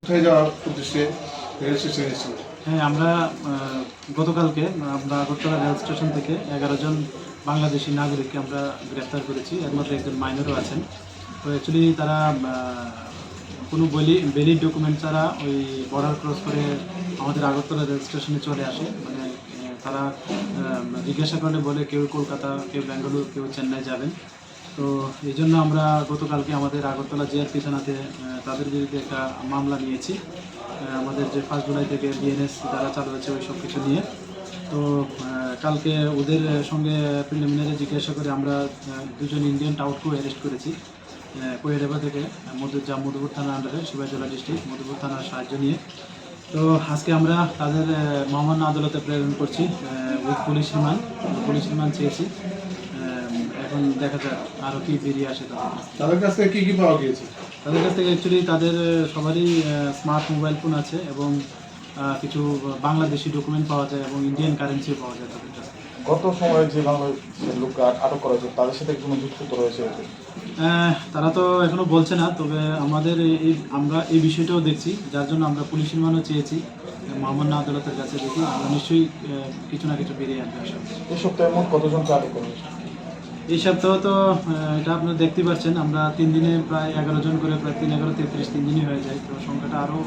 কোথায় যাওয়ার উদ্দেশ্যে রেল স্টেশনে এসেছিল? হ্যাঁ, আমরা গতকালকে আমরা আগরতলা রেল স্টেশন থেকে 11 জন বাংলাদেশি নাগরিককে আমরা গ্রেপ্তার করেছি। এর মধ্যে একজন মাইনরও আছেন। তো অ্যাকচুয়ালি তারা কোনো ভ্যালিড ডকুমেন্ট ছাড়া ওই বর্ডার ক্রস করে আমাদের আগরতলা রেল স্টেশনে চলে আসে। মানে তারা জিজ্ঞাসা করলে বলে কেউ কলকাতা, কেউ বেঙ্গালুরু, কেউ চেন্নাই যাবেন। তো এই জন্য আমরা গতকালকে আমাদের আগরতলা জিআরপি থানাতে তাদের বিরুদ্ধে একটা মামলা নিয়েছি। আমাদের যে 1 জুলাই থেকে বিএনএস দ্বারা চালু হচ্ছে ওই সব কিছু নিয়ে। তো কালকে ওদের সঙ্গে প্রিলিমিনারি জিজ্ঞাসা করে আমরা দুজন ইন্ডিয়ান টাউটকেও অ্যারেস্ট করেছি কোয়েডাবা থেকে, মধুপুর থানার আন্ডারে সিপাহীজলা ডিস্ট্রিক্ট মধুপুর থানার সাহায্য নিয়ে। তো আজকে আমরা তাদের মহামান্য আদালতে প্রেরণ করছি উইথ পুলিশ রিমান্ড চেয়েছি। এখন দেখা যাক আরও কি বেরিয়ে আসে তাদের কাছ থেকে কী পাওয়া গিয়েছে? তাদের কাছ থেকে অ্যাকচুয়ালি তাদের সবারই স্মার্ট মোবাইল ফোন আছে এবং কিছু বাংলাদেশি ডকুমেন্ট পাওয়া যায় এবং ইন্ডিয়ান কারেন্সিও পাওয়া যায় তাদের কাছে। গত সময়ে যে বাংলাদেশের লোককে আটক করা হয়েছে তাদের সাথে কোনো যুক্ত রয়েছে? তারা তো এখনো বলছে না, তবে আমাদের আমরা এই বিষয়টাও দেখছি, যার জন্য আমরা পুলিশ রিমান্ডও চেয়েছি মহামান্য আদালতের কাছে। দেখি আমরা নিশ্চয়ই কিছু না কিছু বেরিয়ে আসবে আশা করছি। এই সপ্তাহে মোট কতজনকে আটক করা হয়েছে? এই সপ্তাহ তো এটা আপনারা দেখতে পাচ্ছেন, আমরা 3 দিনে প্রায় 11 জন করে, প্রায় 3, 11, 33 3 দিনই হয়ে যায়। তো সংখ্যাটা আরও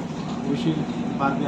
অবশ্যই বাড়বে।